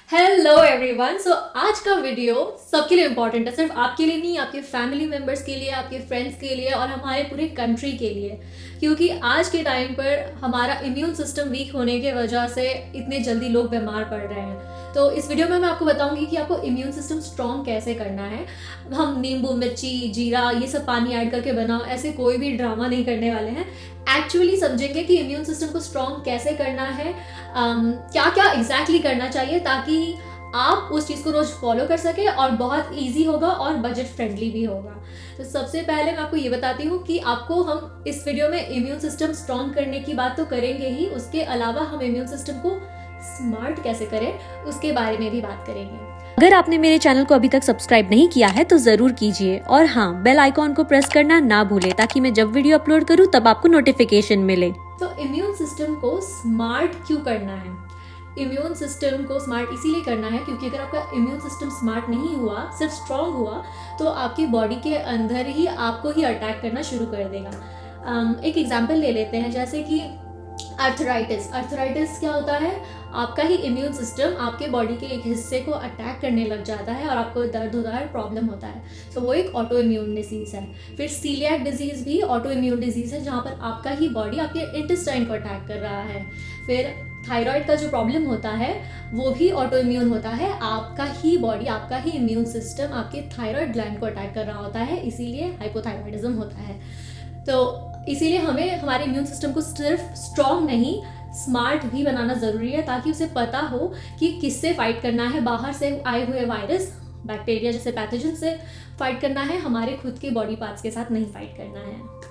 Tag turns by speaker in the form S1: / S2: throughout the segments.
S1: Hello everyone. सो आज का video सबके लिए इम्पोर्टेंट है, सिर्फ आपके लिए नहीं, आपके फैमिली मेम्बर्स के लिए, आपके फ्रेंड्स के लिए और हमारे पूरे कंट्री के लिए। क्योंकि आज के टाइम पर हमारा इम्यून सिस्टम वीक होने की वजह से इतने जल्दी लोग बीमार पड़ रहे हैं। तो इस वीडियो में मैं आपको बताऊंगी कि आपको इम्यून सिस्टम स्ट्रॉन्ग कैसे करना है। हम नींबू, मिर्ची, जीरा ये सब पानी ऐड करके बनाओ, ऐसे कोई भी ड्रामा नहीं करने वाले हैं। एक्चुअली समझेंगे कि इम्यून सिस्टम को स्ट्रॉन्ग कैसे करना है, क्या क्या एग्जैक्टली करना चाहिए ताकि आप उस चीज़ को रोज फॉलो कर सके और बहुत इजी होगा और बजट फ्रेंडली भी होगा। तो सबसे पहले मैं आपको ये बताती हूँ कि आपको हम इस वीडियो में इम्यून सिस्टम स्ट्रॉन्ग करने की बात तो करेंगे ही, उसके अलावा हम इम्यून सिस्टम को स्मार्ट कैसे करें उसके बारे में भी बात करेंगे।
S2: अगर आपने मेरे चैनल को अभी तक सब्सक्राइब नहीं किया है तो जरूर कीजिए और हाँ, बेल आइकॉन को प्रेस करना ना भूलें ताकि मैं जब वीडियो अपलोड करूँ तब आपको नोटिफिकेशन मिले।
S1: तो इम्यून सिस्टम को स्मार्ट क्यों करना है? इम्यून सिस्टम को स्मार्ट इसीलिए करना है क्योंकि अगर आपका इम्यून सिस्टम स्मार्ट नहीं हुआ, सिर्फ स्ट्रांग हुआ, तो आपकी बॉडी के अंदर ही आपको ही अटैक करना शुरू कर देगा। एक एग्जांपल ले लेते हैं, जैसे कि अर्थराइटिस क्या होता है? आपका ही इम्यून सिस्टम आपके बॉडी के एक हिस्से को अटैक करने लग जाता है और आपको दर्द होता है, प्रॉब्लम होता है। तो वो एक ऑटो इम्यून डिजीज है। फिर सीलियाक डिजीज भी ऑटो इम्यून डिजीज है, जहाँ पर आपका ही बॉडी आपके इंटेस्टाइन को अटैक कर रहा है। फिर थायराइड का जो प्रॉब्लम होता है वो भी ऑटो इम्यून होता है, आपका ही बॉडी, आपका ही इम्यून सिस्टम आपके थायराइड ग्लैंड को अटैक कर रहा होता है, इसीलिए हाइपोथायराइडिज्म होता है। तो इसीलिए हमें हमारे इम्यून सिस्टम को सिर्फ स्ट्रॉन्ग नहीं, स्मार्ट भी बनाना ज़रूरी है ताकि उसे पता हो कि किससे फाइट करना है। बाहर से आए हुए वायरस, बैक्टीरिया जैसे पैथोजन से फाइट करना है, हमारे खुद के बॉडी पार्ट्स के साथ नहीं फाइट करना है।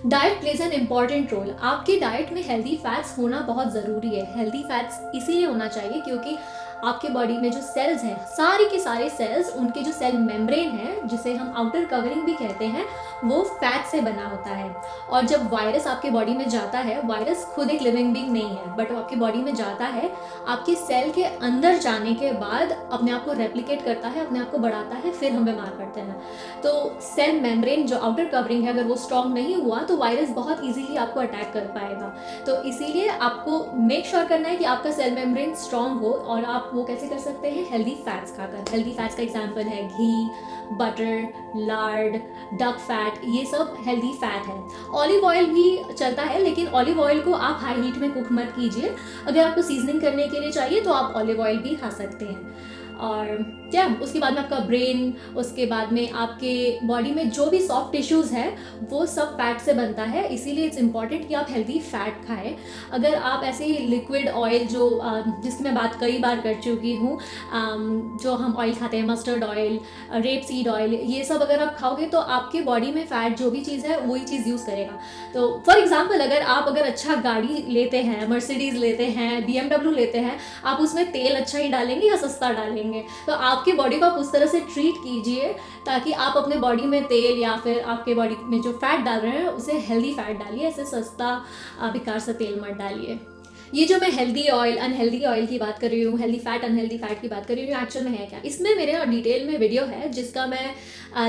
S1: Diet plays an important role. आपकी डाइट में हेल्दी फैट्स होना बहुत ज़रूरी है। हेल्दी फैट्स इसीलिए होना चाहिए क्योंकि आपके बॉडी में जो सेल्स हैं, सारे के सारे सेल्स, उनके जो सेल मेम्ब्रेन है, जिसे हम आउटर कवरिंग भी कहते हैं, वो फैट से बना होता है। और जब वायरस आपके बॉडी में जाता है, वायरस खुद एक लिविंग बीइंग नहीं है, बट आपकी बॉडी में जाता है, आपके सेल के अंदर जाने के बाद अपने आप को रेप्लिकेट करता है, अपने आप को बढ़ाता है, फिर हम बीमार पड़ते हैं। तो सेल मेम्ब्रेन जो आउटर कवरिंग है, अगर वो स्ट्रॉन्ग नहीं हुआ तो वायरस बहुत ईजीली आपको अटैक कर पाएगा। तो इसीलिए आपको मेक श्योर करना है कि आपका सेल मेम्ब्रेन स्ट्रॉन्ग हो। और आप वो कैसे कर सकते हैं? हेल्दी फैट्स खाकर। हेल्दी फैट्स का एग्जांपल है घी, बटर, लार्ड, डक फैट, ये सब हेल्दी फैट है। ऑलिव ऑयल भी चलता है, लेकिन ऑलिव ऑयल को आप हाई हीट में कुक मत कीजिए। अगर आपको सीजनिंग करने के लिए चाहिए तो आप ऑलिव ऑयल भी खा सकते हैं। और क्या उसके बाद में आपका ब्रेन, उसके बाद में आपके बॉडी में जो भी सॉफ्ट टिश्यूज़ है वो सब फैट से बनता है, इसीलिए इट्स इम्पॉर्टेंट कि आप हेल्दी फैट खाएं। अगर आप ऐसे ही लिक्विड ऑयल जो जिसकी मैं बात कई बार कर चुकी हूँ, जो हम ऑयल खाते हैं, mustard oil, rape seed oil, ये सब अगर आप खाओगे तो आपके बॉडी में फ़ैट जो भी चीज़ है वही चीज़ यूज़ करेगा। तो फॉर एग्जाम्पल अगर अच्छा गाड़ी लेते हैं, मर्सिडीज़ लेते हैं, BMW लेते हैं, आप उसमें तेल अच्छा ही डालेंगे या सस्ता डालेंगे? तो आपके बॉडी को आप उस तरह से ट्रीट कीजिए ताकि आप अपने बॉडी में तेल या फिर आपके बॉडी में जो फैट डाल रहे हैं उसे हेल्दी फैट डालिए, ऐसे सस्ता बेकार सा तेल मत डालिए। ये जो मैं हेल्दी ऑयल, अनहेल्दी ऑयल की बात कर रही हूँ, हेल्दी फैट, अनहेल्दी फैट की बात कर रही हूँ, एक्चुअल में है क्या? इसमें मेरे डिटेल में वीडियो है जिसका मैं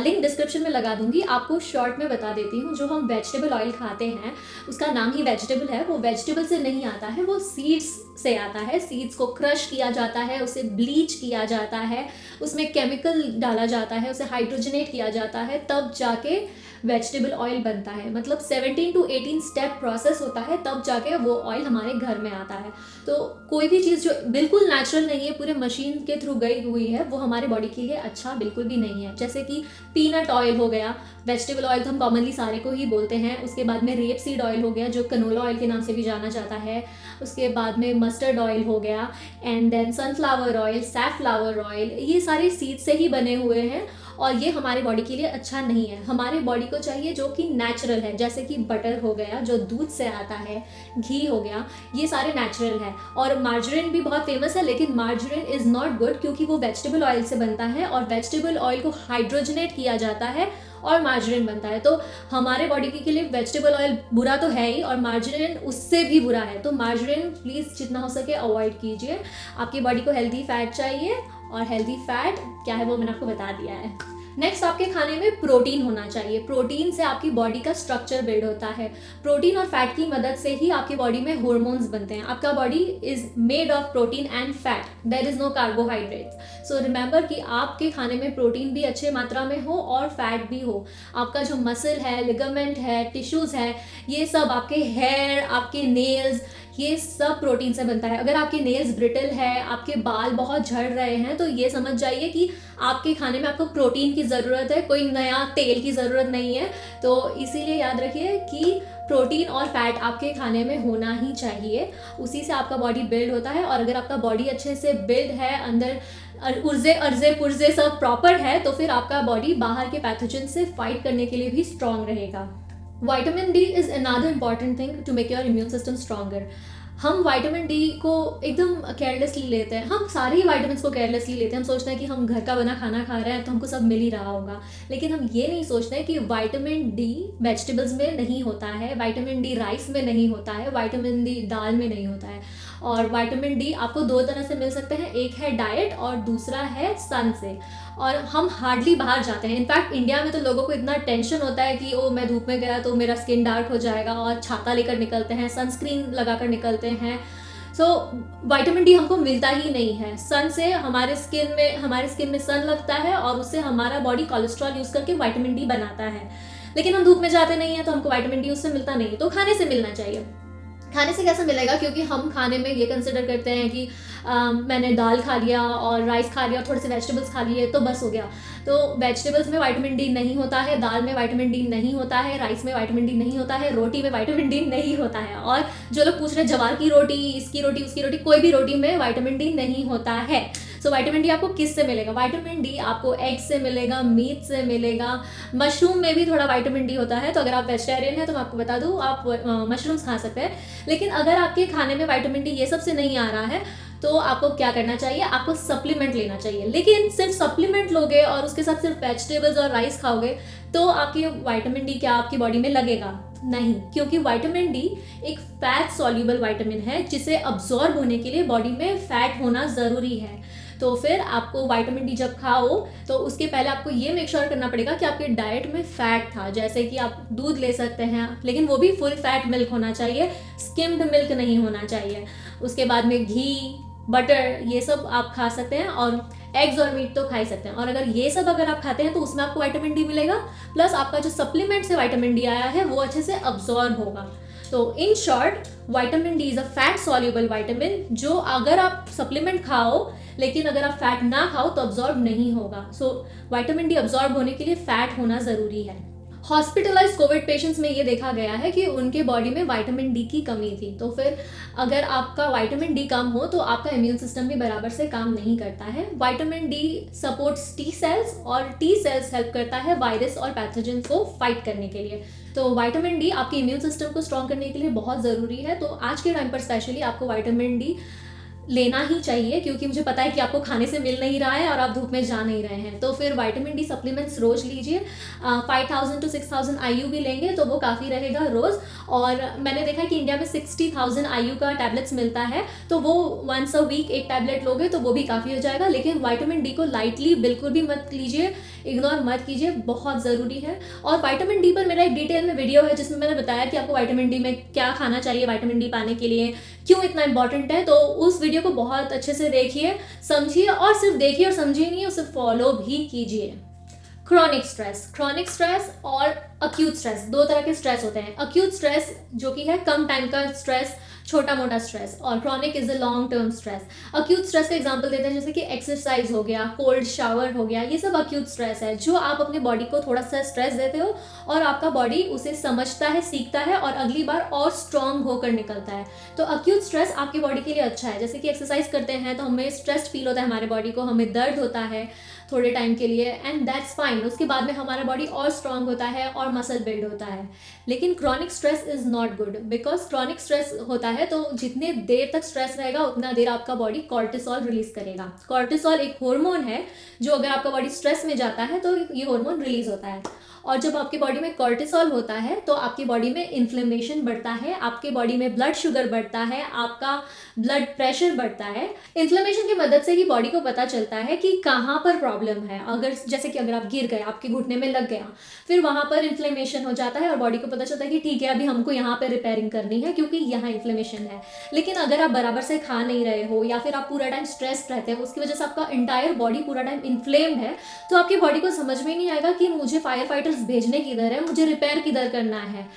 S1: लिंक डिस्क्रिप्शन में लगा दूंगी। आपको शॉर्ट में बता देती हूँ। जो हम वेजिटेबल ऑयल खाते हैं उसका नाम ही वेजिटेबल है, वो वेजिटेबल से नहीं आता है, वो सीड्स से आता है। सीड्स को क्रश किया जाता है, उसे ब्लीच किया जाता है, उसमें केमिकल डाला जाता है, उसे हाइड्रोजनेट किया जाता है, तब जाके वेजिटेबल ऑयल बनता है। मतलब 17 to 18 स्टेप प्रोसेस होता है, तब जाके वो ऑयल हमारे घर में आता है। तो कोई भी चीज़ जो बिल्कुल नेचुरल नहीं है, पूरे मशीन के थ्रू गई हुई है, वो हमारे बॉडी के लिए अच्छा बिल्कुल भी नहीं है। जैसे कि पीनट ऑयल हो गया, वेजिटेबल ऑयल तो हम कॉमनली सारे को ही बोलते हैं। उसके बाद में रेप सीड ऑयल हो गया जो कनोला ऑयल के नाम से भी जाना जाता है। उसके बाद में मस्टर्ड ऑयल हो गया, and then sunflower oil, safflower oil, ये सारे सीड से ही बने हुए हैं और ये हमारे बॉडी के लिए अच्छा नहीं है। हमारे बॉडी को चाहिए जो कि नेचुरल है, जैसे कि बटर हो गया जो दूध से आता है, घी हो गया, ये सारे नेचुरल है। और मार्जरीन भी बहुत फेमस है, लेकिन मार्जरीन इज़ नॉट गुड क्योंकि वो वेजिटेबल ऑयल से बनता है और वेजिटेबल ऑयल को हाइड्रोजनेट किया जाता है और मार्जरीन बनता है। तो हमारे बॉडी के लिए वेजिटेबल ऑयल बुरा तो है ही और मार्जरीन उससे भी बुरा है। तो मार्जरीन प्लीज़ जितना हो सके अवॉइड कीजिए। आपकी बॉडी को हेल्दी फैट चाहिए और हेल्दी फैट क्या है वो मैंने आपको बता दिया है। नेक्स्ट, आपके खाने में प्रोटीन होना चाहिए। प्रोटीन से आपकी बॉडी का स्ट्रक्चर बिल्ड होता है। प्रोटीन और फैट की मदद से ही आपकी बॉडी में हार्मोन्स बनते हैं। आपका body is made of protein and fat, there is no carbohydrates. So remember कि आपके खाने में प्रोटीन भी अच्छे मात्रा में हो और फैट भी हो। आपका जो मसल है, लिगामेंट है, टिश्यूज है, ये सब, आपके हेयर, आपके नेल्स, ये सब प्रोटीन से बनता है। अगर आपके नेल्स ब्रिटल है, आपके बाल बहुत झड़ रहे हैं, तो ये समझ जाइए कि आपके खाने में आपको प्रोटीन की ज़रूरत है, कोई नया तेल की ज़रूरत नहीं है। तो इसीलिए याद रखिए कि प्रोटीन और फैट आपके खाने में होना ही चाहिए, उसी से आपका बॉडी बिल्ड होता है। और अगर आपका बॉडी अच्छे से बिल्ड है, अंदर अर्जे पुर्जे सब प्रॉपर है, तो फिर आपका बॉडी बाहर के पैथोजन से फाइट करने के लिए भी स्ट्रांग रहेगा। Vitamin D is another important thing to make your immune system stronger. हम विटामिन डी को एकदम केयरलेसली लेते हैं। हम सारे ही विटामिन को केयरलेसली लेते हैं। हम सोचते हैं कि हम घर का बना खाना खा रहे हैं तो हमको सब मिल ही रहा होगा, लेकिन हम ये नहीं सोचते हैं कि विटामिन डी वेजिटेबल्स में नहीं होता है, विटामिन डी राइस में नहीं होता है, विटामिन डी दाल में नहीं होता है। और विटामिन डी आपको दो तरह से मिल सकते हैं, एक है डाइट और दूसरा है सन से। और हम हार्डली बाहर जाते हैं। इनफैक्ट इंडिया में तो लोगों को इतना टेंशन होता है कि ओ मैं धूप में गया तो मेरा स्किन डार्क हो जाएगा, और छाता लेकर निकलते हैं, सनस्क्रीन लगा कर निकलते हैं। सो विटामिन डी हमको मिलता ही नहीं है। सन से हमारे स्किन में सन लगता है और उससे हमारा बॉडी कोलेस्ट्रॉल यूज करके विटामिन डी बनाता है, लेकिन हम धूप में जाते नहीं हैं तो हमको विटामिन डी उससे मिलता नहीं है। तो खाने से मिलना चाहिए। खाने से कैसे मिलेगा? क्योंकि हम खाने में ये कंसिडर करते हैं कि मैंने दाल खा लिया और राइस खा लिया और थोड़े से वेजिटेबल्स खा लिए तो बस हो गया। तो वेजिटेबल्स में विटामिन डी नहीं होता है, दाल में विटामिन डी नहीं होता है, राइस में विटामिन डी नहीं होता है, रोटी में विटामिन डी नहीं होता है। और जो लोग पूछ रहे हैं जवार की रोटी, इसकी रोटी, उसकी रोटी, कोई भी रोटी में विटामिन डी नहीं होता है। सो विटामिन डी आपको किस से मिलेगा? विटामिन डी आपको एग से मिलेगा, मीट से मिलेगा, मशरूम में भी थोड़ा विटामिन डी होता है। तो अगर आप वेजिटेरियन हैं तो मैं आपको बता दूं, आप मशरूम्स खा सकते हैं। लेकिन अगर आपके खाने में विटामिन डी ये सब से नहीं आ रहा है तो आपको क्या करना चाहिए? आपको सप्लीमेंट लेना चाहिए। लेकिन सिर्फ सप्लीमेंट लोगे और उसके साथ सिर्फ वेजिटेबल्स और राइस खाओगे तो आपकी विटामिन डी क्या आपकी बॉडी में लगेगा? नहीं, क्योंकि विटामिन डी एक फैट सॉल्युबल विटामिन है जिसे अब्सॉर्ब होने के लिए बॉडी में फैट होना ज़रूरी है। तो फिर आपको विटामिन डी जब खाओ तो उसके पहले आपको ये मेक श्योर करना पड़ेगा कि आपके डाइट में फैट था। जैसे कि आप दूध ले सकते हैं, लेकिन वो भी फुल फैट मिल्क होना चाहिए, स्किम्ड मिल्क नहीं होना चाहिए। उसके बाद में घी, बटर, ये सब आप खा सकते हैं, और एग्स और मीट तो खा ही सकते हैं। और अगर ये सब अगर आप खाते हैं तो उसमें आपको विटामिन डी मिलेगा, प्लस आपका जो सप्लीमेंट से विटामिन डी आया है वो अच्छे से अब्सॉर्ब होगा। तो in short, vitamin D is a fat soluble vitamin जो अगर आप सप्लीमेंट खाओ लेकिन अगर आप फैट ना खाओ तो अब्सॉर्ब नहीं होगा। सो विटामिन डी अब्सॉर्ब होने के लिए फैट होना ज़रूरी है। हॉस्पिटलाइज कोविड पेशेंट्स में ये देखा गया है कि उनके बॉडी में विटामिन डी की कमी थी। तो फिर अगर आपका विटामिन डी कम हो तो आपका इम्यून सिस्टम भी बराबर से काम नहीं करता है। Vitamin D supports T cells, और टी सेल्स हेल्प करता है वायरस और पैथोजन को फाइट करने के लिए। तो विटामिन डी आपके इम्यून सिस्टम को स्ट्रॉन्ग करने के लिए बहुत ज़रूरी है। तो आज के टाइम पर स्पेशली आपको विटामिन डी लेना ही चाहिए, क्योंकि मुझे पता है कि आपको खाने से मिल नहीं रहा है और आप धूप में जा नहीं रहे हैं। तो फिर विटामिन डी सप्लीमेंट्स रोज लीजिए। 5000 to 6000 IU भी लेंगे तो वो काफ़ी रहेगा रोज़। और मैंने देखा है कि इंडिया में 60,000 IU का टैबलेट्स मिलता है, तो वो वंस अ वीक एक टैबलेट लोगे तो वो भी काफ़ी हो जाएगा। लेकिन विटामिन डी को लाइटली बिल्कुल भी मत लीजिए, इग्नोर मत कीजिए, बहुत ज़रूरी है। और विटामिन डी पर मेरा एक डिटेल में वीडियो है जिसमें मैंने बताया कि आपको विटामिन डी में क्या खाना चाहिए, विटामिन डी पाने के लिए क्यों इतना इंपॉर्टेंट है। तो उस वीडियो को बहुत अच्छे से देखिए, समझिए, और सिर्फ देखिए और समझिए नहीं, उसे फॉलो भी कीजिए। क्रॉनिक स्ट्रेस और अक्यूट स्ट्रेस, दो तरह के स्ट्रेस होते हैं। अक्यूट स्ट्रेस जो कि है कम टाइम का स्ट्रेस, छोटा मोटा स्ट्रेस, और chronic is a long term stress. Acute stress का एग्जांपल देते हैं जैसे कि एक्सरसाइज हो गया, कोल्ड शावर हो गया, ये सब अक्यूट स्ट्रेस है जो आप अपने बॉडी को थोड़ा सा स्ट्रेस देते हो और आपका बॉडी उसे समझता है, सीखता है और अगली बार और स्ट्रांग होकर निकलता है। तो अक्यूट स्ट्रेस आपकी बॉडी के लिए अच्छा है। जैसे कि एक्सरसाइज करते हैं तो हमें स्ट्रेस फील होता है, हमारे बॉडी को, हमें दर्द होता है थोड़े टाइम के लिए, एंड दैट्स फाइन। उसके बाद में हमारा बॉडी और स्ट्रांग होता है और मसल बिल्ड होता है। लेकिन chronic stress is not good, because chronic stress होता है तो जितने देर तक स्ट्रेस रहेगा उतना देर आपका बॉडी कॉर्टिसोल रिलीज करेगा। कॉर्टिसोल एक हार्मोन है जो अगर आपका बॉडी स्ट्रेस में जाता है तो ये हार्मोन रिलीज होता है, और जब आपकी बॉडी में कॉर्टिसोल होता है तो आपकी बॉडी में इन्फ्लेमेशन बढ़ता है, आपके बॉडी में ब्लड शुगर बढ़ता है, आपका ब्लड प्रेशर बढ़ता है। इन्फ्लेमेशन की मदद से ही बॉडी को पता चलता है कि कहाँ पर प्रॉब्लम है, अगर जैसे कि अगर आप गिर गए, आपके घुटने में लग गया, फिर वहाँ पर इन्फ्लेमेशन हो जाता है और बॉडी को पता चलता है कि ठीक है अभी हमको यहाँ पे रिपेयरिंग करनी है क्योंकि यहाँ इन्फ्लेमेशन है। लेकिन अगर आप बराबर से खा नहीं रहे हो या फिर आप पूरा टाइम स्ट्रेस रहते हो, उसकी वजह से आपका इंटायर बॉडी पूरा टाइम इन्फ्लेम्ड है, तो आपकी बॉडी को समझ में नहीं आएगा कि मुझे फायर फाइटर्स भेजने किधर है, मुझे रिपेयर किधर करना है।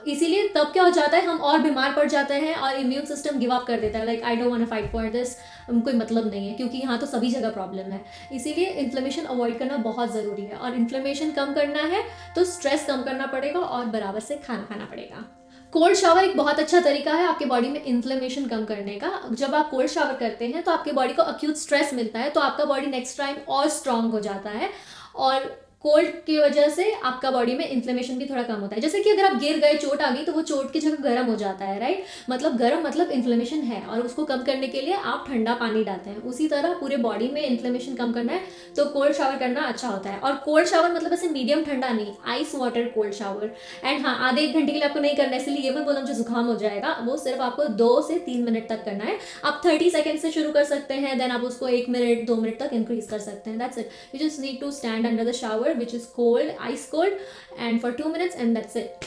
S1: इसीलिए तब क्या हो जाता है, हम और बीमार पड़ जाते हैं और इम्यून सिस्टम गिव अप कर देता है, like I don't want to fight for this, कोई मतलब नहीं है क्योंकि यहाँ तो सभी जगह प्रॉब्लम है। इसीलिए इन्फ्लेमेशन अवॉइड करना बहुत ज़रूरी है, और इन्फ्लेमेशन कम करना है तो स्ट्रेस कम करना पड़ेगा और बराबर से खाना खाना पड़ेगा। कोल्ड शावर एक बहुत अच्छा तरीका है आपके बॉडी में इन्फ्लेमेशन कम करने का। जब आप कोल्ड शावर करते हैं तो आपके बॉडी को अक्यूट स्ट्रेस मिलता है, तो आपका बॉडी नेक्स्ट टाइम और स्ट्रांग हो जाता है, और कोल्ड की वजह से आपका बॉडी में इन्फ्लेमेशन भी थोड़ा कम होता है। जैसे कि अगर आप गिर गए, चोट आ गई, तो वो चोट की जगह गर्म हो जाता है, राइट, मतलब गर्म मतलब इन्फ्लेमेशन है, और उसको कम करने के लिए आप ठंडा पानी डालते हैं। उसी तरह पूरे बॉडी में इन्फ्लेमेशन कम करना है तो कोल्ड शावर करना अच्छा होता है। और कोल्ड शावर मतलब ऐसे मीडियम ठंडा नहीं, ice water cold shower. And हाँ, आधे 1 घंटे के लिए आपको नहीं करना है, इसलिए ये मत बोला मुझे जुकाम हो जाएगा, वो सिर्फ आपको 2 से 3 मिनट तक करना है। आप 30 सेकेंड से शुरू कर सकते हैं, देन आप उसको 1 मिनट 2 मिनट तक इंक्रीज कर सकते हैं। That's it, you just need to stand under the shower which is cold, ice cold, and for 2 minutes and that's it.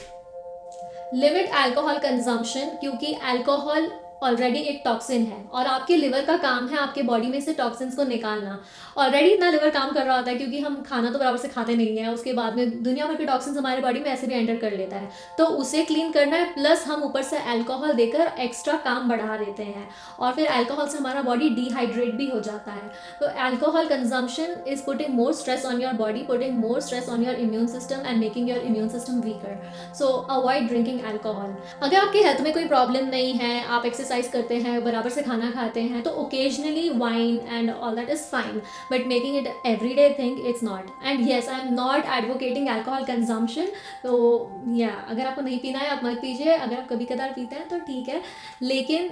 S1: Limit alcohol consumption, क्योंकि अल्कोहल ऑलरेडी एक टॉक्सिन है और आपके लिवर का काम है आपके बॉडी में से टॉक्सिन्स को निकालना। ऑलरेडी इतना लिवर काम कर रहा होता है क्योंकि हम खाना तो बराबर से खाते नहीं है, उसके बाद में दुनिया भर के टॉक्सिन्स हमारे बॉडी में ऐसे भी एंटर कर लेता है, तो उसे क्लीन करना है। प्लस हम ऊपर से अल्कोहल देकर एक्स्ट्रा काम बढ़ा देते हैं, और फिर अल्कोहल से हमारा बॉडी डिहाइड्रेट भी हो जाता है। तो alcohol consumption is putting more stress on your body, putting more stress on your immune system and making your immune system weaker. So avoid drinking alcohol. अगर आपके हेल्थ में कोई प्रॉब्लम नहीं है, आप एक्सरसाइज करते हैं, बराबर से खाना खाते हैं, तो occasionally wine and all that is fine, but making it everyday thing it's not. And yes, I am not advocating alcohol consumption. तो या अगर आपको नहीं पीना है आप मत पीजिए, अगर आप कभी कदार पीते हैं तो ठीक है, लेकिन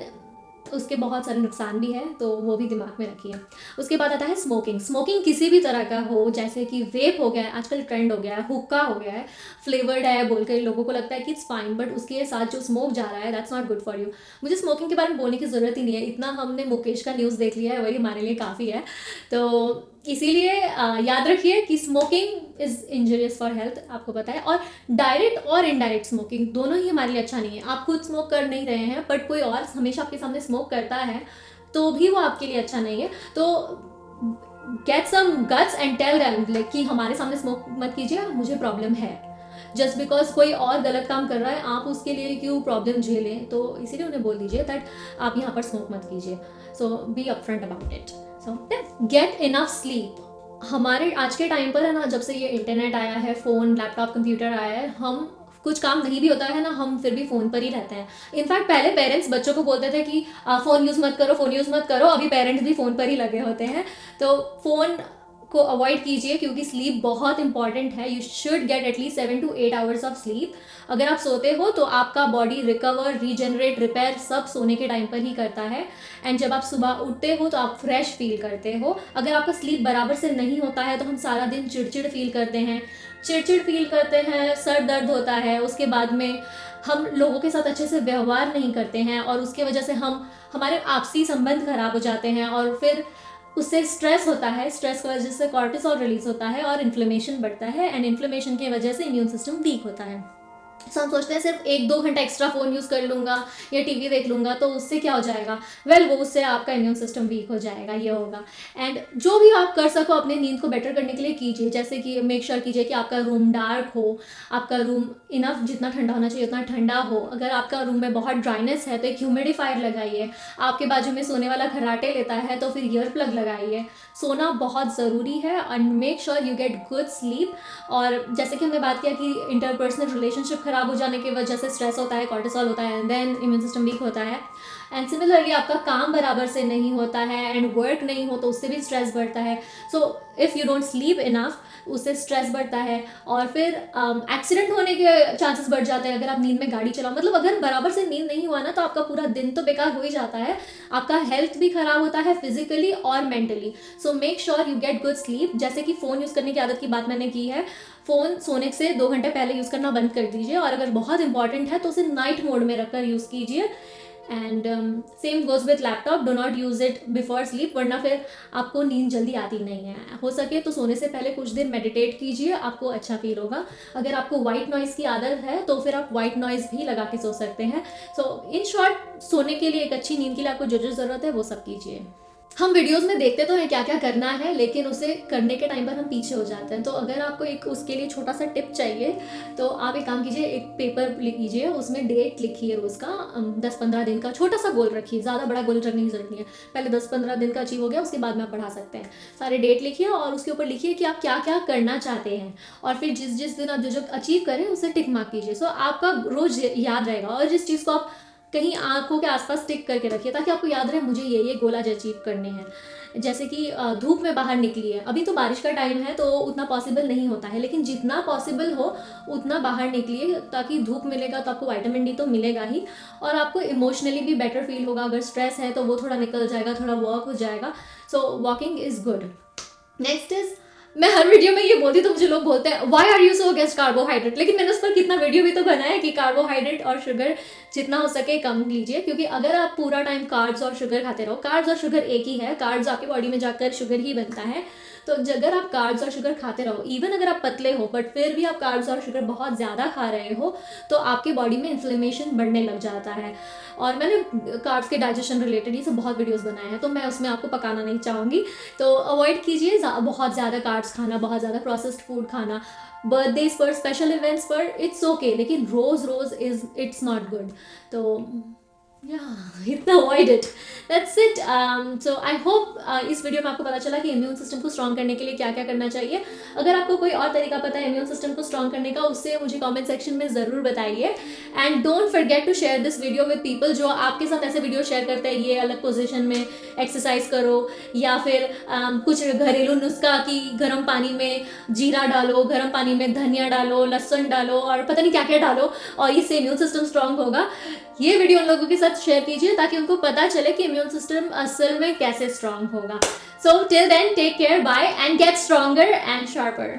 S1: उसके बहुत सारे नुकसान भी है, तो वो भी दिमाग में रखिए। उसके बाद आता है स्मोकिंग। स्मोकिंग किसी भी तरह का हो, जैसे कि वेप हो गया है, आजकल ट्रेंड हो गया है, हुक्का हो गया है, फ्लेवर्ड है बोल के लोगों को लगता है कि इट्स फाइन, बट उसके साथ जो स्मोक जा रहा है that's not good for you. मुझे स्मोकिंग के बारे में बोलने की ज़रूरत ही नहीं है, इतना हमने मुकेश का न्यूज़ देख लिया है, वही हमारे लिए काफ़ी है। तो इसीलिए याद रखिए कि smoking is injurious for health, आपको पता है। और डायरेक्ट और इनडायरेक्ट स्मोकिंग दोनों ही हमारे लिए अच्छा नहीं है। आप खुद स्मोक कर नहीं रहे हैं, बट कोई और हमेशा आपके सामने स्मोक करता है, तो भी वो आपके लिए अच्छा नहीं है। तो get some guts and tell them like कि हमारे सामने स्मोक मत कीजिए, मुझे प्रॉब्लम है। जस्ट बिकॉज कोई और गलत काम कर रहा है, आप उसके लिए क्यों प्रॉब्लम झेलें? तो इसीलिए उन्हें बोल दीजिए दैट आप यहाँ पर स्मोक मत कीजिए। So be upfront about it. So get enough sleep. हमारे आज के टाइम पर है ना, जब से ये इंटरनेट आया है, फ़ोन, लैपटॉप, कंप्यूटर आया है, हम कुछ काम नहीं भी होता है ना, हम फिर भी फ़ोन पर ही रहते हैं। इनफैक्ट पहले पेरेंट्स बच्चों को बोलते थे कि फ़ोन यूज़ मत करो, फ़ोन यूज़ मत करो, अभी पेरेंट्स भी फ़ोन पर ही लगे होते हैं। तो फ़ोन को अवॉइड कीजिए क्योंकि स्लीप बहुत इंपॉर्टेंट है। You should get at least 7 to 8 hours of sleep. अगर आप सोते हो तो आपका बॉडी रिकवर, रीजनरेट, रिपेयर सब सोने के टाइम पर ही करता है। एंड जब आप सुबह उठते हो तो आप फ्रेश फील करते हो। अगर आपका स्लीप बराबर से नहीं होता है तो हम सारा दिन चिड़चिड़ फील करते हैं, सर दर्द होता है, उसके बाद में हम लोगों के साथ अच्छे से व्यवहार नहीं करते हैं, और उसके वजह से हमारे आपसी संबंध खराब हो जाते हैं, और फिर उससे स्ट्रेस होता है। स्ट्रेस की वजह से कॉर्टिसोल रिलीज होता है और इन्फ्लेमेशन बढ़ता है, एंड इन्फ्लेमेशन की वजह से इम्यून सिस्टम वीक होता है। सो हम सोचते हैं सिर्फ 1-2 घंटा एक्स्ट्रा फ़ोन यूज़ कर लूँगा या टीवी देख लूँगा तो उससे क्या हो जाएगा? वो उससे आपका इम्यून सिस्टम वीक हो जाएगा, ये होगा। एंड जो भी आप कर सको अपने नींद को बेटर करने के लिए कीजिए, जैसे कि मेक श्योर कीजिए कि आपका रूम डार्क हो, आपका रूम इनफ जितना ठंडा होना चाहिए उतना ठंडा हो। अगर आपका रूम में बहुत ड्राइनेस है तो एक ह्यूमिडिफायर लगाइए। आपके बाजू में सोने वाला खर्राटे लेता है तो फिर ईयर प्लग लगाइए। सोना बहुत ज़रूरी है, and make sure you get good sleep. और जैसे कि हमने बात किया कि इंटरपर्सनल रिलेशनशिप खराब हो जाने की वजह से स्ट्रेस होता है, कॉर्टिसोल होता है, देन इम्यून सिस्टम वीक होता है। एंड सिमिलरली आपका काम बराबर से नहीं होता है एंड वर्क नहीं हो तो उससे भी स्ट्रेस बढ़ता है। So if you don't sleep enough, उससे स्ट्रेस बढ़ता है, और फिर एक्सीडेंट होने के चांसेस बढ़ जाते हैं अगर आप नींद में गाड़ी चलाओ। मतलब अगर बराबर से नींद नहीं हुआ ना तो आपका पूरा दिन तो बेकार हो ही जाता है, आपका हेल्थ भी खराब होता है फिजिकली और mentally. So make sure you get good sleep. जैसे कि फ़ोन यूज़ करने की आदत की बात मैंने की है, फ़ोन सोने से 2 घंटे पहले यूज़ करना बंद कर दीजिए, और अगर बहुत इंपॉर्टेंट है तो उसे नाइट मोड में रखकर यूज़ कीजिए। And same goes with laptop, do not use it before sleep, वरना फिर आपको नींद जल्दी आती नहीं है। हो सके तो सोने से पहले कुछ देर मेडिटेट कीजिए, आपको अच्छा फील होगा। अगर आपको वाइट नॉइज़ की आदत है तो फिर आप वाइट नॉइज़ भी लगा के सो सकते हैं। सो इन शॉर्ट, सोने के लिए, एक अच्छी नींद के लिए आपको जो जो ज़रूरत है वो सब कीजिए। हम वीडियोस में देखते तो हैं क्या क्या करना है, लेकिन उसे करने के टाइम पर हम पीछे हो जाते हैं। तो अगर आपको एक उसके लिए छोटा सा टिप चाहिए तो आप एक काम कीजिए, एक पेपर लीजिए, उसमें डेट लिखिए रोज़ का, 10-15 दिन का छोटा सा गोल रखिए, ज़्यादा बड़ा गोल रखने की जरूरत नहीं है। पहले 10-15 दिन का अचीव हो गया, उसके बाद में आप बढ़ा सकते हैं। सारे डेट लिखिए और उसके ऊपर लिखिए कि आप क्या क्या करना चाहते हैं, और फिर जिस जिस दिन आप जो जो अचीव करें उसे टिक मार्क कीजिए। सो आपका रोज़ याद रहेगा। और जिस चीज़ को आप कहीं आंखों के आसपास टिक करके रखिए ताकि आपको याद रहे मुझे ये गोल आज अचीव करने हैं। जैसे कि धूप में बाहर निकली है, अभी तो बारिश का टाइम है तो उतना पॉसिबल नहीं होता है, लेकिन जितना पॉसिबल हो उतना बाहर निकलिए, ताकि धूप मिलेगा तो आपको विटामिन डी तो मिलेगा ही, और आपको इमोशनली भी बेटर फील होगा। अगर स्ट्रेस है तो वो थोड़ा निकल जाएगा, थोड़ा वॉक हो जाएगा। So walking is good. Next is, मैं हर वीडियो में ये बोलती हूँ तो मुझे लोग बोलते हैं why are you so against carbohydrate, लेकिन मैंने उस पर कितना वीडियो भी तो बनाया है कि कार्बोहाइड्रेट और शुगर जितना हो सके कम लीजिए। क्योंकि अगर आप पूरा टाइम कार्ब्स और शुगर खाते रहो, कार्ब्स और शुगर एक ही है, कार्ब्स आपकी बॉडी में जाकर शुगर ही बनता है। तो अगर आप कार्ब्स और शुगर खाते रहो, इवन अगर आप पतले हो बट फिर भी आप कार्ब्स और शुगर बहुत ज़्यादा खा रहे हो, तो आपकी बॉडी में इन्फ्लेमेशन बढ़ने लग जाता है। और मैंने कार्ब्स के डाइजेशन रिलेटेड ये सब बहुत वीडियोस बनाए हैं, तो मैं उसमें आपको पकाना नहीं चाहूँगी। तो अवॉइड कीजिए बहुत ज़्यादा कार्ब्स खाना, बहुत ज़्यादा प्रोसेस्ड फूड खाना। बर्थडेज पर, स्पेशल इवेंट्स पर इट्स ओके, लेकिन रोज़ रोज़ इट्स नॉट गुड। तो इतना avoid it, that's it. So I hope इस वीडियो में आपको पता चला कि इम्यून सिस्टम को स्ट्रॉन्ग करने के लिए क्या क्या करना चाहिए। अगर आपको कोई और तरीका पता है इम्यून सिस्टम को स्ट्रॉन्ग करने का, उससे मुझे कमेंट सेक्शन में ज़रूर बताइए। And don't forget to share this video with people जो आपके साथ ऐसे वीडियो शेयर करते हैं, ये अलग पोजिशन में एक्सरसाइज करो, या फिर कुछ घरेलू नुस्खा कि गर्म पानी में जीरा डालो, गर्म पानी में धनिया डालो, लहसुन डालो और पता नहीं क्या क्या डालो, और इससे इम्यून सिस्टम स्ट्रॉन्ग होगा। ये वीडियो उन लोगों के साथ शेयर कीजिए ताकि उनको पता चले कि इम्यून सिस्टम असल में कैसे स्ट्रॉन्ग होगा। So till then, take care, bye and get stronger and sharper.